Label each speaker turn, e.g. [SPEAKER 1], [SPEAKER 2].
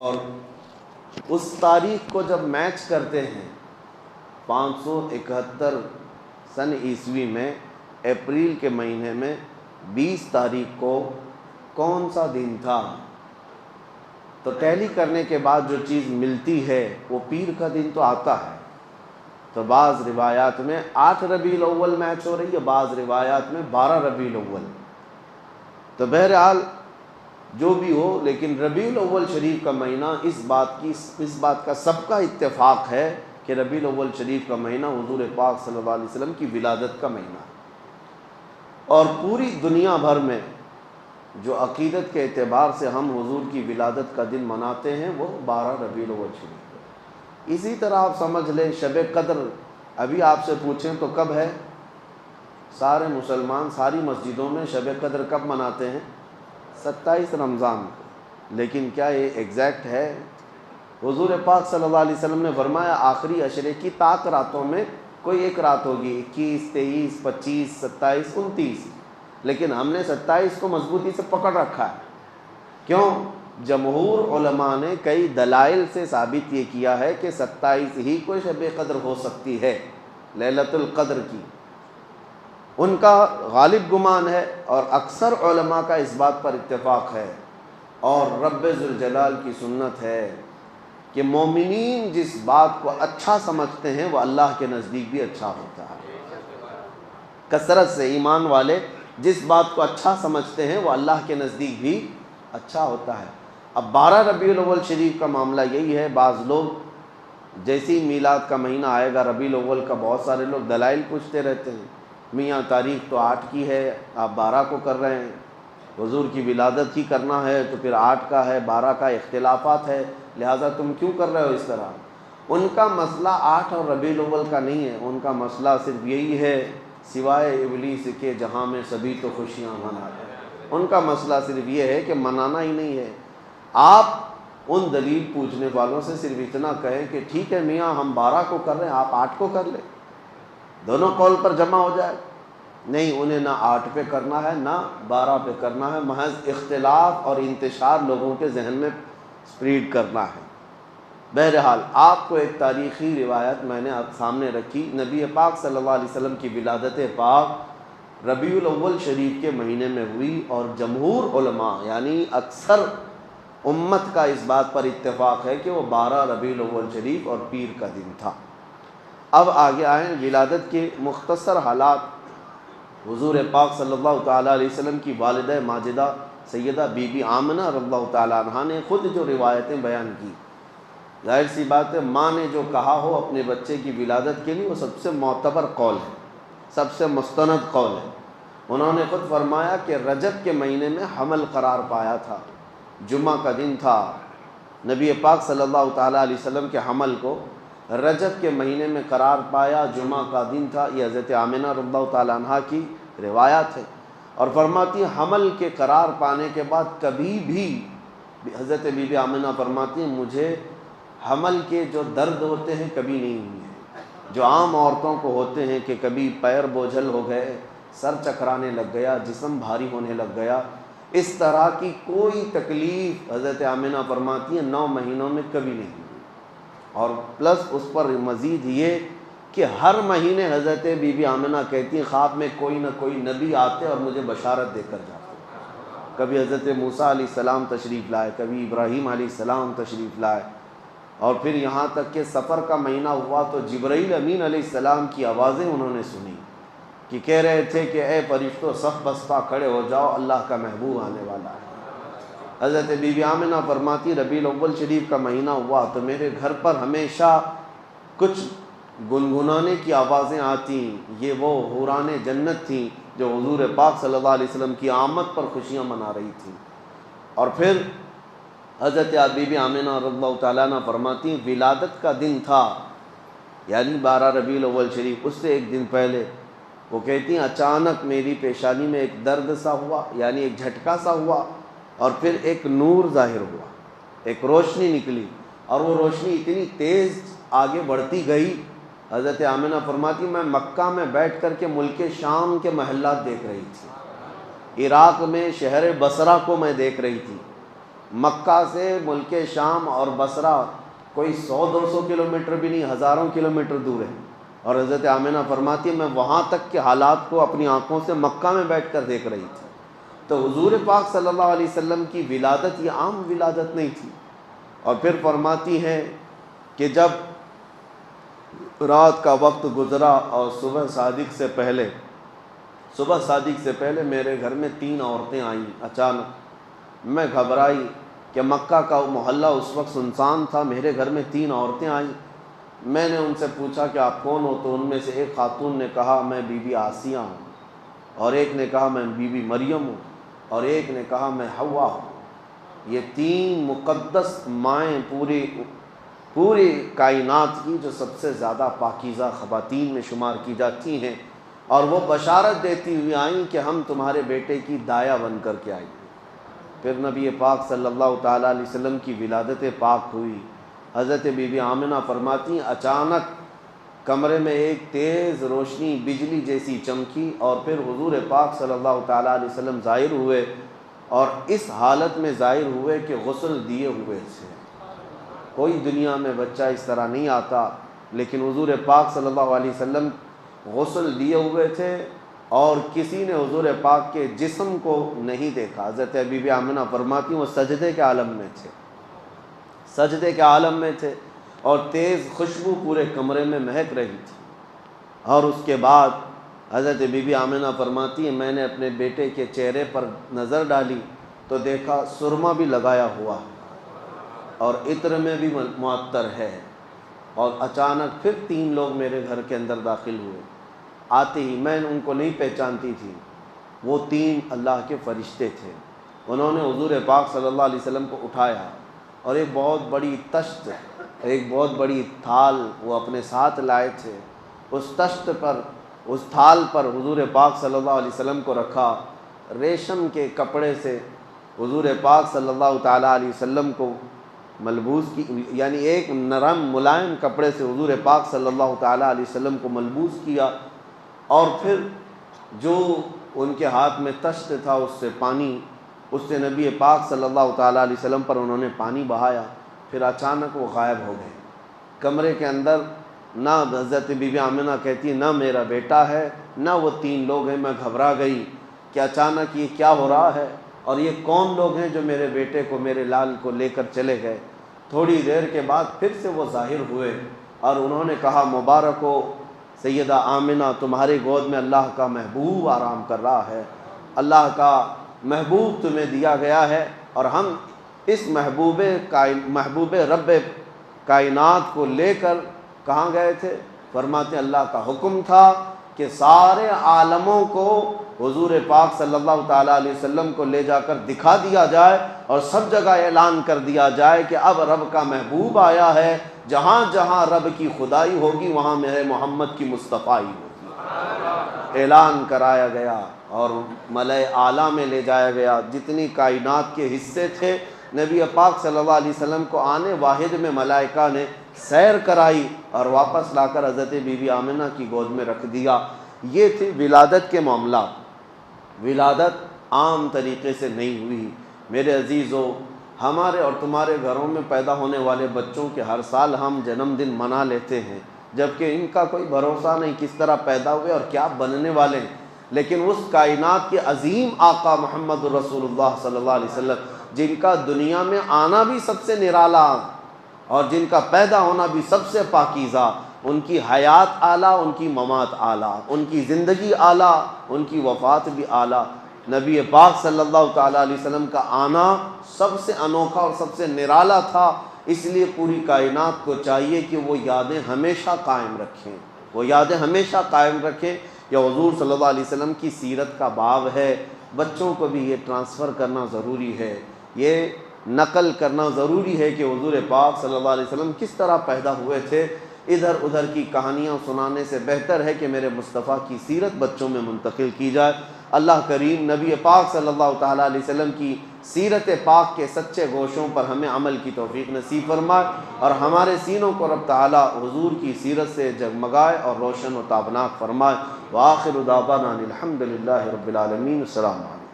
[SPEAKER 1] اور اس تاریخ کو جب میچ کرتے ہیں 571 سن عیسوی میں اپریل کے مہینے میں 20 تاریخ کو کون سا دن تھا، تو ٹیلی کرنے کے بعد جو چیز ملتی ہے وہ پیر کا دن تو آتا ہے۔ تو بعض روایات میں 8 ربیع الاول میچ ہو رہی ہے، بعض روایات میں 12 ربیع الاول۔ تو بہرحال جو بھی ہو، لیکن ربیع الاول شریف کا مہینہ اس بات کا سب کا اتفاق ہے کہ ربیع الاول شریف کا مہینہ حضور پاک صلی اللہ علیہ وسلم کی ولادت کا مہینہ ہے۔ اور پوری دنیا بھر میں جو عقیدت کے اعتبار سے ہم حضور کی ولادت کا دن مناتے ہیں وہ 12 ربیع الاول شریف ہے۔ اسی طرح آپ سمجھ لیں شب قدر ابھی آپ سے پوچھیں تو کب ہے؟ سارے مسلمان ساری مسجدوں میں شب قدر کب مناتے ہیں؟ 27 رمضان کو۔ لیکن کیا یہ ایگزیکٹ ہے؟ حضور پاک صلی اللہ علیہ وسلم نے فرمایا آخری عشرے کی طاق راتوں میں کوئی ایک رات ہوگی، 21، 23، 25، 27، 29، لیکن ہم نے 27 کو مضبوطی سے پکڑ رکھا ہے۔ کیوں؟ جمہور علماء نے کئی دلائل سے ثابت یہ کیا ہے کہ 27 ہی کو شب قدر ہو سکتی ہے، لیلۃ القدر کی، ان کا غالب گمان ہے، اور اکثر علماء کا اس بات پر اتفاق ہے، اور رب ذوالجلال کی سنت ہے کہ مومنین جس بات کو اچھا سمجھتے ہیں وہ اللہ کے نزدیک بھی اچھا ہوتا ہے۔ کثرت سے ایمان والے جس بات کو اچھا سمجھتے ہیں وہ اللہ کے نزدیک بھی اچھا ہوتا ہے۔ اب 12 ربیع الاول شریف کا معاملہ یہی ہے، بعض لوگ جیسے ہی میلاد کا مہینہ آئے گا ربیع الاول کا، بہت سارے لوگ دلائل پوچھتے رہتے ہیں، میاں تاریخ تو 8 کی ہے، آپ 12 کو کر رہے ہیں، حضور کی ولادت ہی کرنا ہے تو پھر 8 کا ہے، 12 کا اختلافات ہے، لہٰذا تم کیوں کر رہے ہو اس طرح؟ ان کا مسئلہ 8 اور ربیع الاول کا نہیں ہے، ان کا مسئلہ صرف یہی ہے سوائے ابلیس کے جہاں میں سبھی تو خوشیاں مناتے ہیں، ان کا مسئلہ صرف یہ ہے کہ منانا ہی نہیں ہے۔ آپ ان دلیل پوچھنے والوں سے صرف اتنا کہیں کہ ٹھیک ہے میاں ہم 12 کو کر رہے ہیں، آپ 8 کو کر لیں، دونوں قول پر جمع ہو جائے۔ نہیں، انہیں نہ 8 پہ کرنا ہے نہ 12 پہ کرنا ہے، محض اختلاف اور انتشار لوگوں کے ذہن میں سپریڈ کرنا ہے۔ بہرحال آپ کو ایک تاریخی روایت میں نے آپ سامنے رکھی، نبی پاک صلی اللہ علیہ وسلم کی ولادت پاک ربیع الاول شریف کے مہینے میں ہوئی، اور جمہور علماء یعنی اکثر امت کا اس بات پر اتفاق ہے کہ وہ 12 ربیع الاول شریف اور پیر کا دن تھا۔ اب آگے آئیں ولادت کے مختصر حالات۔ حضور پاک صلی اللہ تعالیٰ علیہ وسلم کی والدہ ماجدہ سیدہ بی بی آمنہ رضی اللہ تعالیٰ عنہا نے خود جو روایتیں بیان کی، ظاہر سی بات ہے ماں نے جو کہا ہو اپنے بچے کی ولادت کے لیے وہ سب سے معتبر قول ہے، سب سے مستند قول ہے۔ انہوں نے خود فرمایا کہ رجب کے مہینے میں حمل قرار پایا تھا، جمعہ کا دن تھا، نبی پاک صلی اللہ تعالیٰ علیہ وسلم کے حمل کو رجب کے مہینے میں قرار پایا، جمعہ کا دن تھا۔ یہ حضرت آمنہ رضی اللہ تعالیٰ عنہا کی روایات ہے، اور فرماتی ہیں حمل کے قرار پانے کے بعد کبھی بھی حضرت بی بی آمنہ فرماتی ہیں مجھے حمل کے جو درد ہوتے ہیں کبھی نہیں ہوئے، جو عام عورتوں کو ہوتے ہیں کہ کبھی پیر بوجھل ہو گئے، سر چکرانے لگ گیا، جسم بھاری ہونے لگ گیا، اس طرح کی کوئی تکلیف حضرت آمنہ فرماتی ہیں 9 مہینوں میں کبھی نہیں ہوئی۔ اور پلس اس پر مزید یہ کہ ہر مہینے حضرت بی بی آمنہ کہتی ہیں خواب میں کوئی نہ کوئی نبی آتے اور مجھے بشارت دے کر جاتے، کبھی حضرت موسیٰ علیہ السلام تشریف لائے، کبھی ابراہیم علیہ السلام تشریف لائے، اور پھر یہاں تک کہ سفر کا مہینہ ہوا تو جبرائیل امین علیہ السلام کی آوازیں انہوں نے سنی کہ کہہ رہے تھے کہ اے فرشتوں صف بستہ کھڑے ہو جاؤ، اللہ کا محبوب آنے والا ہے۔ حضرت بی بی آمنہ فرماتی ربیع الاول شریف کا مہینہ ہوا تو میرے گھر پر ہمیشہ کچھ گنگنانے کی آوازیں آتی، یہ وہ حوران جنت تھیں جو حضور پاک صلی اللہ علیہ وسلم کی آمد پر خوشیاں منا رہی تھیں۔ اور پھر حضرت بی بی آمنہ رضی اللہ تعالیٰ عنہ فرماتی ہیں ولادت کا دن تھا، یعنی 12 ربیع الاول شریف، اس سے ایک دن پہلے وہ کہتی ہیں اچانک میری پیشانی میں ایک درد سا ہوا، یعنی ایک جھٹکا سا ہوا، اور پھر ایک نور ظاہر ہوا، ایک روشنی نکلی، اور وہ روشنی اتنی تیز آگے بڑھتی گئی۔ حضرت آمنہ فرماتی میں مکہ میں بیٹھ کر کے ملک شام کے محلات دیکھ رہی تھی، عراق میں شہر بصرہ کو میں دیکھ رہی تھی، مکہ سے ملک شام اور بصرہ کوئی 100-200 کلومیٹر بھی نہیں، ہزاروں کلومیٹر دور ہے، اور حضرت آمنہ فرماتی ہے میں وہاں تک کے حالات کو اپنی آنکھوں سے مکہ میں بیٹھ کر دیکھ رہی تھی۔ تو حضور پاک صلی اللہ علیہ وسلم کی ولادت یہ عام ولادت نہیں تھی۔ اور پھر فرماتی ہیں کہ جب رات کا وقت گزرا اور صبح صادق سے پہلے میرے گھر میں 3 عورتیں آئیں اچانک۔ میں گھبرائی کہ مکہ کا محلہ اس وقت سنسان تھا، میرے گھر میں 3 عورتیں آئیں۔ میں نے ان سے پوچھا کہ آپ کون ہو؟ تو ان میں سے ایک خاتون نے کہا میں بی بی آسیہ ہوں، اور ایک نے کہا میں بی بی مریم ہوں، اور ایک نے کہا میں حوا ہوں۔ یہ 3 مقدس مائیں پوری کائنات کی جو سب سے زیادہ پاکیزہ خواتین میں شمار کی جاتی ہیں، اور وہ بشارت دیتی ہوئی آئیں کہ ہم تمہارے بیٹے کی دایا بن کر کے آئیں۔ پھر نبی پاک صلی اللہ تعالیٰ علیہ وسلم کی ولادت پاک ہوئی۔ حضرت بی بی آمنہ فرماتی ہیں اچانک کمرے میں ایک تیز روشنی بجلی جیسی چمکی، اور پھر حضور پاک صلی اللہ تعالیٰ علیہ وسلم ظاہر ہوئے، اور اس حالت میں ظاہر ہوئے کہ غسل دیے ہوئے تھے۔ کوئی دنیا میں بچہ اس طرح نہیں آتا، لیکن حضور پاک صلی اللہ علیہ وسلم غسل دیے ہوئے تھے، اور کسی نے حضور پاک کے جسم کو نہیں دیکھا۔ حضرت بی بی آمنہ فرماتی ہیں وہ سجدے کے عالم میں تھے، اور تیز خوشبو پورے کمرے میں مہک رہی تھی۔ اور اس کے بعد حضرت بی بی آمنہ فرماتی ہیں میں نے اپنے بیٹے کے چہرے پر نظر ڈالی تو دیکھا سرما بھی لگایا ہوا اور عطر میں بھی معطر ہے۔ اور اچانک پھر 3 لوگ میرے گھر کے اندر داخل ہوئے۔ آتے ہی میں ان کو نہیں پہچانتی تھی، وہ 3 اللہ کے فرشتے تھے۔ انہوں نے حضور پاک صلی اللہ علیہ وسلم کو اٹھایا، اور ایک بہت بڑی تشت، ایک بہت بڑی تھال وہ اپنے ساتھ لائے تھے۔ اس تشت پر، اس تھال پر حضور پاک صلی اللہ علیہ وسلم کو رکھا۔ ریشم کے کپڑے سے حضور پاک صلی اللہ تعالیٰ علیہ وسلم کو ملبوس کی، یعنی ایک نرم ملائم کپڑے سے حضور پاک صلی اللہ تعالیٰ علیہ وسلم کو ملبوس کیا، اور پھر جو ان کے ہاتھ میں تشت تھا اس سے نبی پاک صلی اللہ تعالیٰ علیہ وسلم پر انہوں نے پانی بہایا۔ پھر اچانک وہ غائب ہو گئے کمرے کے اندر۔ نہ حضرت بی بی آمنہ کہتی نہ میرا بیٹا ہے نہ وہ 3 لوگ ہیں۔ میں گھبرا گئی کہ اچانک یہ کیا ہو رہا ہے، اور یہ کون لوگ ہیں جو میرے بیٹے کو، میرے لال کو لے کر چلے گئے۔ تھوڑی دیر کے بعد پھر سے وہ ظاہر ہوئے، اور انہوں نے کہا مبارک ہو سیدہ آمنہ، تمہارے گود میں اللہ کا محبوب آرام کر رہا ہے، اللہ کا محبوب تمہیں دیا گیا ہے، اور ہم اس محبوب رب کائنات کو لے کر کہاں گئے تھے؟ فرماتے اللہ کا حکم تھا کہ سارے عالموں کو حضور پاک صلی اللہ تعالیٰ علیہ وسلم کو لے جا کر دکھا دیا جائے، اور سب جگہ اعلان کر دیا جائے کہ اب رب کا محبوب آیا ہے، جہاں جہاں رب کی خدائی ہوگی وہاں میرے محمد کی مصطفائی ہوگی۔ اعلان کرایا گیا اور ملأ اعلیٰ میں لے جایا گیا۔ جتنی کائنات کے حصے تھے نبی پاک صلی اللہ علیہ وسلم کو آنے واحد میں ملائکہ نے سیر کرائی، اور واپس لا کر حضرت بی بی آمنہ کی گود میں رکھ دیا۔ یہ تھی ولادت کے معاملات۔ ولادت عام طریقے سے نہیں ہوئی۔ میرے عزیزو، ہمارے اور تمہارے گھروں میں پیدا ہونے والے بچوں کے ہر سال ہم جنم دن منا لیتے ہیں، جبکہ ان کا کوئی بھروسہ نہیں کس طرح پیدا ہوئے اور کیا بننے والے ہیں۔ لیکن اس کائنات کے عظیم آقا محمد رسول اللہ صلی اللہ علیہ وسلم، جن کا دنیا میں آنا بھی سب سے نرالا اور جن کا پیدا ہونا بھی سب سے پاکیزہ، ان کی حیات اعلیٰ، ان کی ممات اعلیٰ، ان کی زندگی اعلیٰ، ان کی وفات بھی اعلیٰ، نبی پاک صلی اللہ تعالیٰ علیہ وسلم کا آنا سب سے انوکھا اور سب سے نرالا تھا۔ اس لیے پوری کائنات کو چاہیے کہ وہ یادیں ہمیشہ قائم رکھیں، وہ یادیں ہمیشہ قائم رکھیں۔ یہ حضور صلی اللہ علیہ وسلم کی سیرت کا باب ہے، بچوں کو بھی یہ ٹرانسفر کرنا ضروری ہے، یہ نقل کرنا ضروری ہے کہ حضور پاک صلی اللہ علیہ وسلم کس طرح پیدا ہوئے تھے۔ ادھر ادھر کی کہانیاں سنانے سے بہتر ہے کہ میرے مصطفیٰ کی سیرت بچوں میں منتقل کی جائے۔ اللہ کریم نبی پاک صلی اللہ تعالیٰ علیہ وسلم کی سیرت پاک کے سچے گوشوں پر ہمیں عمل کی توفیق نصیب فرمائے، اور ہمارے سینوں کو رب تعالیٰ حضور کی سیرت سے جگمگائے اور روشن و تابناک فرمائے۔ وآخر دعوانا الحمد للہ رب العالمین۔ السلام علیکم۔